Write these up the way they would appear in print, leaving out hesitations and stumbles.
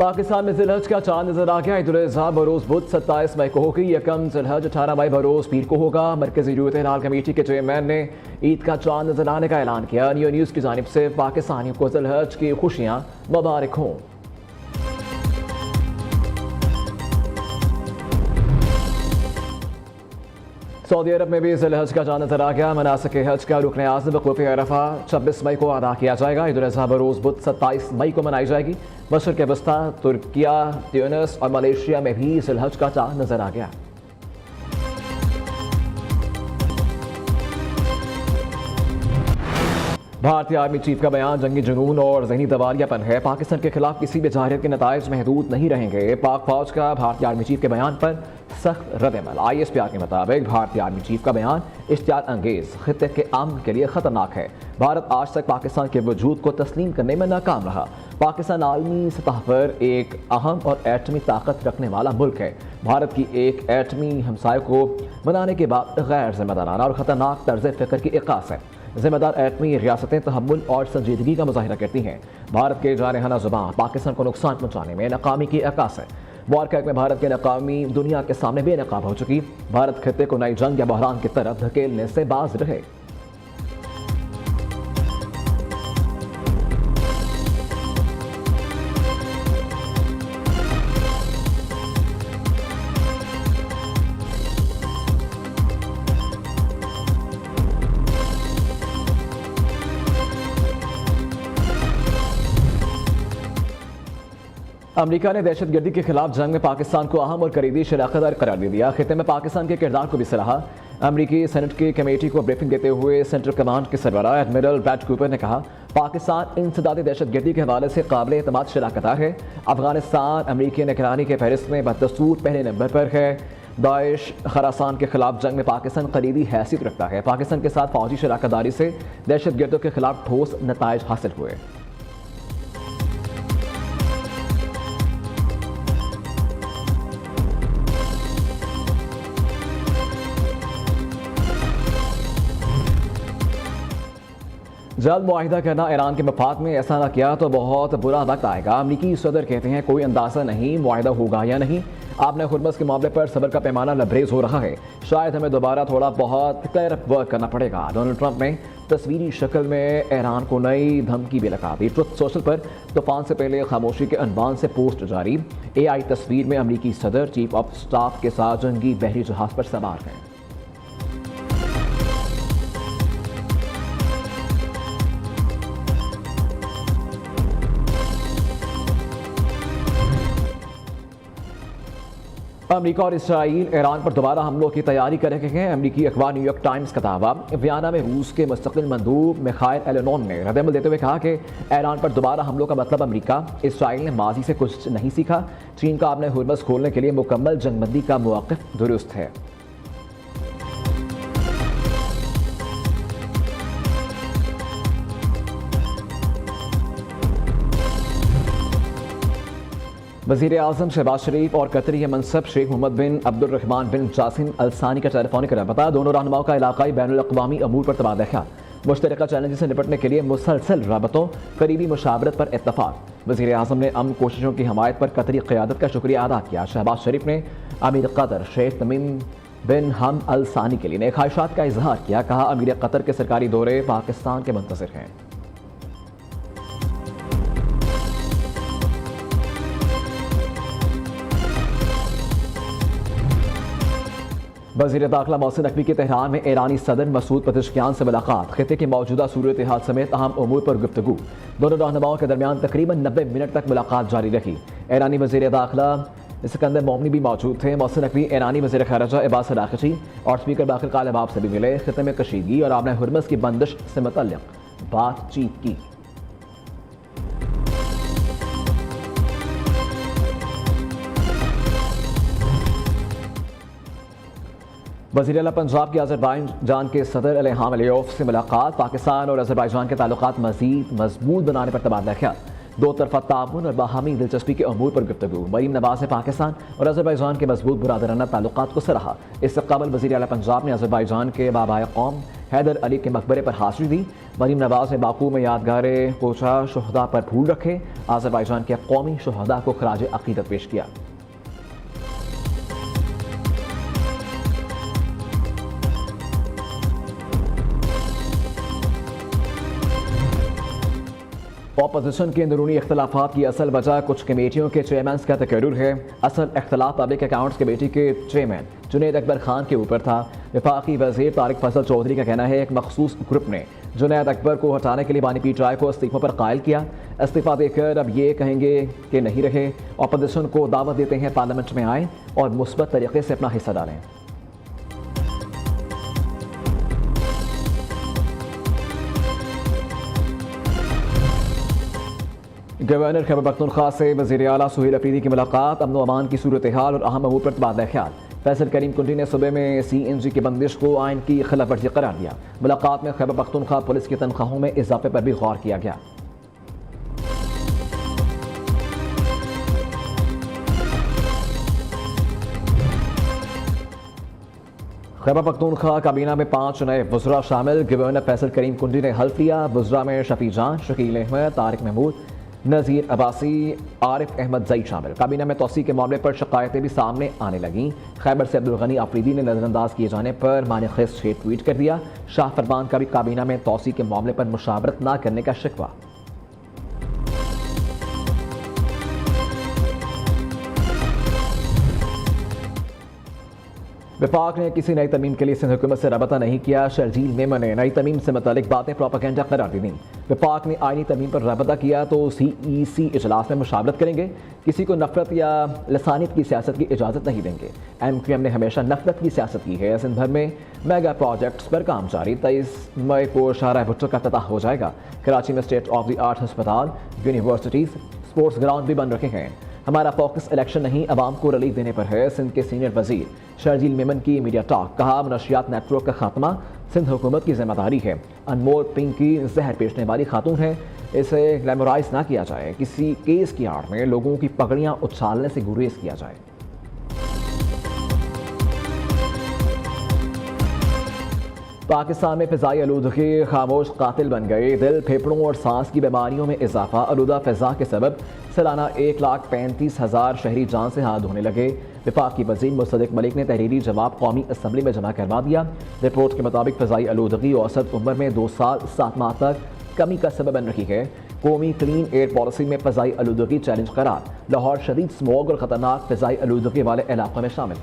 पाकिस्तान में ज़िलहज का चांद नजर आ गया। ईद उल अज़हा बरोज़ बुध 27 मई को होगी। यकम ज़िलहज 18 मई बरोज़ पीर को होगा। मरकज़ी यूथ हिलाल कमेटी के चेयरमैन ने ईद का चांद नजर आने का ऐलान किया। न्यू न्यूज़ की जानिब से पाकिस्तानियों को ज़िलहज की खुशियाँ मुबारक हों। सऊदी अरब में भी ज़िलहज का चांद नजर आ गया। मनासिक हज का रुकन आज़म वक़ूफ़ अरफा 26 मई को अदा किया जाएगा। ईद उल अज़हा बरोज़ बुध 27 मई को मनाई जाएगी। मशरिक़ वस्ता, तुर्किया, ट्यूनिस और मलेशिया में भी ज़िलहज का चांद नजर आ गया। भारतीय आर्मी चीफ का बयान जंगी जुनून और ज़हनी दवालियापन है। पाकिस्तान के खिलाफ किसी भी जाहिर के नताइज महदूद नहीं रहेंगे। पाक फौज का भारतीय आर्मी चीफ के बयान पर सख्त रद्द-ए-अमल। ISPR के मुताबिक भारतीय आर्मी चीफ का बयान इश्तियाल अंगेज, खित्ते के अमन के लिए खतरनाक है। भारत आज तक पाकिस्तान के वजूद को तस्लीम करने में नाकाम रहा। पाकिस्तान आलमी सतह पर एक अहम और एटमी ताकत रखने वाला मुल्क है। भारत की एक एटमी हमसाय को बनाने के बाद गैर जिम्मेदाराना और ख़तरनाक तर्ज फ़िक्र की इक़ास है। जिम्मेदार एटमी रियासतें तहम्मुल और संजीदगी का मुजाहिरा करती हैं। भारत के जारहाना ज़ुबान पाकिस्तान को नुकसान पहुँचाने में नाकामी की इक़ास है। वारकैक में भारत की नाकामी दुनिया के सामने बेनकाब हो चुकी। भारत खित्ते को नई जंग या बहरान की तरफ धकेलने से बाज रहे। अमेरिका ने दहशतगर्दी के खिलाफ जंग में पाकिस्तान को अहम और करीबी शराकतदार करार दे दिया। खित्ते में पाकिस्तान के किरदार को भी सराहा। अमेरिकी सेनेट की कमेटी को ब्रीफिंग देते हुए सेंट्रल कमांड के सरबराह एडमिरल ब्रैड कूपर ने कहा, पाकिस्तान इंसदादी दहशतगर्दी के हवाले से काबिल एतमाद शराकतदार है। अफगानिस्तान अमेरिकी निगरानी के फहरिस्त में बदस्तूर पहले नंबर पर है। दाइश खरासान के खिलाफ जंग में पाकिस्तान करीबी हैसियत रखता है। पाकिस्तान के साथ फौजी शराकतदारी से दहशतगर्दों के खिलाफ ठोस नताइज हासिल हुए। जल्द मुआहिदा करना ईरान के मफाद में, ऐसा ना किया तो बहुत बुरा वक्त आएगा। अमरीकी सदर कहते हैं कोई अंदाज़ा नहीं मुआहिदा होगा या नहीं। आपने हुर्मस के मामले पर सब्र का पैमाना लबरेज हो रहा है। शायद हमें दोबारा थोड़ा बहुत क्लियर वर्क करना पड़ेगा। डोनाल्ड ट्रंप ने तस्वीरी शक्ल में ईरान को नई धमकी भी लगा दी। ट्रुथ सोशल पर तूफान से पहले खामोशी के अनवान से पोस्ट जारी। AI तस्वीर में अमरीकी सदर चीफ ऑफ स्टाफ के साथ जंगी बहरी जहाज पर सवार हैं। अमेरिका और इसराइल ईरान पर दोबारा हमलों की तैयारी कर रहे हैं। अमेरिकी अखबार न्यूयॉर्क टाइम्स का दावा। वियना में रूस के मुस्तकिल मंदूब मिखाइल एलेनोन ने रद्द-ए-अमल देते हुए कहा कि ईरान पर दोबारा हमलों का मतलब अमेरिका इसराइल ने माजी से कुछ नहीं सीखा। चीन का आपने हुर्मस खोलने के लिए मुकम्मल जंगबंदी का मौक़िफ़ दुरुस्त है। वज़ीर आज़म शहबाज शरीफ और कतरी मनसब शेख मोहम्मद बिन अब्दुर्रहमान बिन जासिम अल सानी का टेलीफोनिक रब्ता। दोनों रहनुमाओं का इलाकाई बैनुल-अक़वामी अमूर पर तबादला ख्याल। मुश्तरका चैलेंज से निपटने के लिए मुसलसल रबतों करीबी मुशावरत पर इत्तफाक। वज़ीर आज़म ने अमन कोशिशों की हमायत पर कतरी क़यादत का शुक्रिया अदा किया। शहबाज शरीफ ने अमीर कतर शेख तमीम बिन हम अल सानी के लिए नेक ख्वाहिशात का इजहार किया। कहा, अमीर कतर के सरकारी दौरे पाकिस्तान के मुंतज़िर हैं। वज़ीर दाखिला मोहसिन नकवी की तेहरान में ईरानी सदर मसूद पेज़ेश्कियान से मुलाकात। खित्ते की मौजूदा सूरत हाल समेत अहम उमूर पर गुफ्तगू। दोनों रहनुमाओं के दरमियान तकरीबन 90 मिनट तक मुलाकात जारी रही। ईरानी वज़ीर दाखिला सिकंदर मोमनी भी मौजूद थे। मोहसिन नकवी ईरानी वज़ीर ख़ारिजा अब्बास अराग़ची और स्पीकर बाक़िर कालिबाफ से भी मिले। खित्ते में कशीदगी और आपने हुर्मस की बंदिश से मुतल्लिक़ बातचीत की। वज़ीर आला पंजाब के अज़रबैजान के सदर इल्हाम अलीयेव से मुलाकात। पाकिस्तान और अज़रबैजान के ताल्लुकात मज़ीद मजबूत बनाने पर तबादला ख्याल। दो तरफा ताउन और बाहमी दिलचस्पी के अमूर पर गुफ्तगू। मरीम नवाज़ ने पाकिस्तान और अज़रबैजान के मजबूत बुरादराना ताल्लुकात को सराहा। इससे कबल वज़ीर आला पंजाब ने अज़रबैजान के बाबाए कौम हैदर अली के मकबरे पर हाजिरी दी। मरीम नवाज ने बाकू में यादगार कोचा शहदा पर फूल रखे। आज़रबाईजान के कौमी शहदा को खराज अकीदत पेश किया। अपोजिशन के अंदरूनी इख्तलाफात की असल वजह कुछ कमेटियों के चेयरमैन का तकर्रुर है। असल इख्तलाफ पब्लिक अकाउंट्स कमेटी के चेयरमैन जुनैद अकबर खान के ऊपर था। वफाकी वज़ीर तारिक फजल चौधरी का कहना है एक मखसूस ग्रुप ने जुनैद अकबर को हटाने के लिए बानी पीटीआई को इस्तीफों पर कायल किया। इस्तीफा देकर अब ये कहेंगे कि नहीं रहे। अपोजिशन को दावत देते हैं पार्लियामेंट में आएँ और मुस्बत तरीके से अपना हिस्सा डालें। गवर्नर खैबर पख्तूनख्वा से वज़ीर आला सुहेल अफरीदी की मुलाकात। अमन व अमान की सूरत हाल और अहम अमूर पर तबादला ख्याल। फैसल करीम कुंडी ने सूबे में CNG की बंदिश को आइन की खिलाफ वर्जी करार दिया। मुलाकात में खैबर पख्तूनख्वा पुलिस की तनख्वाहों में इजाफे पर भी गौर किया गया। खैबर पख्तूनख्वा काबीना में 5 नए वज़रा शामिल। गवर्नर फैसल करीम कुंडी ने हल्फ लिया। वज़रा में शफी जान, शकील अहमद, तारिक महमूद, नज़ीर अब्बासी, आरिफ अहमद जई शामिल। काबीना में तोसी के मामले पर शिकायतें भी सामने आने लगीं। खैबर से अब्दुल गनी आफरीदी ने नज़रअंदाज किए जाने पर माने खिस ट्वीट कर दिया। शाह फरमान का भी काबीना में तोसी के मामले पर मुशावरत न करने का शिकवा। विफाक ने किसी नई तरमीम के लिए सिंध हुकूमत से रबता नहीं किया। शर्जील मेमन ने नई तरमीम से मुतालिक बातें प्रोपेगेंडा करार दी। विफाक ने आईनी तरमीम पर रबता किया तो CEC इजलास में मुशावरत करेंगे। किसी को नफरत या लसानियत की सियासत की इजाज़त नहीं देंगे। MQM ने हमेशा नफरत की सियासत की है। सिंध भर में मेगा प्रोजेक्ट्स पर काम जारी। 23 मई को शाहराह भुट्टो का इफ्तिताह हो जाएगा। कराची में स्टेट ऑफ द आर्ट अस्पताल, यूनिवर्सिटीज़, स्पोर्ट्स ग्राउंड भी बन रखे हैं। हमारा फोकस इलेक्शन नहीं अवाम को रिलीफ देने पर है। सिंध के सीनियर वजीर शर्जील मेमन की मीडिया टॉक। कहा मनशियात नेटवर्क का खात्मा सिंध हुकूमत की जिम्मेदारी है। अनमोल पिंकी जहर पेशने वाली खातून है, इसे ग्लैमराइज ना किया जाए। किसी केस की आड़ में लोगों की पगड़ियां उछालने से गुरेज किया जाए। पाकिस्तान में फ़िज़ाई आलूदगी खामोश कातिल बन गई। दिल, फेफड़ों और सांस की बीमारियों में इजाफा। आलूदा फ़िज़ा के सबब सालाना 1,35,000 शहरी जान से हाथ धोने लगे। वफाकी वज़ीर मुस्तदिक मलिक ने तहरीरी जवाब कौमी असम्बली में जमा करवा दिया। रिपोर्ट के मुताबिक फ़िज़ाई आलूदगी औसत उम्र में 2 साल 7 माह तक कमी का सबब बन रही है। कौमी क्लीन एयर पॉलिसी में फ़िज़ाई आलूदगी चैलेंज करार। लाहौर शदीद स्मॉग और ख़तरनाक फ़िज़ाई आलूदगी वाले इलाकों में शामिल।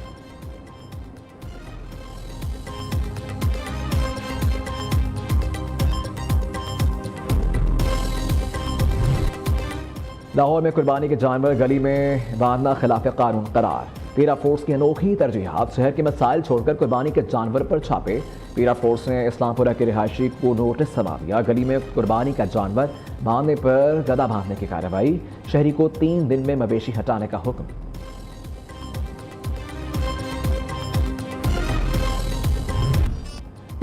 लाहौर में कुर्बानी के जानवर गली में बांधना खिलाफ कानून करार। पीरा फोर्स की अनोखी तरजीहात। शहर के मसाइल छोड़कर कुर्बानी के जानवर पर छापे। पीरा फोर्स ने इस्लामपुरा के रिहायशी को नोटिस समा दिया। गली में कुर्बानी का जानवर बांधने पर गदा बांधने की कार्रवाई। शहरी को 3 दिन में मवेशी हटाने का हुक्म।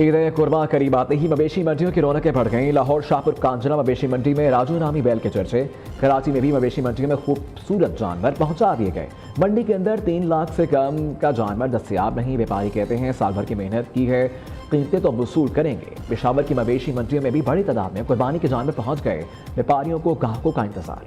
ईद कुर्बान करीब आते ही मवेशी मंडियों की रौनकें बढ़ गईं। लाहौर शाहपुर कांजना मवेशी मंडी में राजू नामी बैल के चर्चे। कराची में भी मवेशी मंडियों में खूबसूरत जानवर पहुंचा दिए गए। मंडी के अंदर 3 लाख से कम का जानवर दस्तयाब नहीं। व्यापारी कहते हैं साल भर की मेहनत की है, कीमतें तो वसूल करेंगे। पेशावर की मवेशी मंडियों में भी बड़ी तादाद में कुर्बानी के जानवर पहुंच गए। व्यापारियों को ग्राहकों का इंतजार।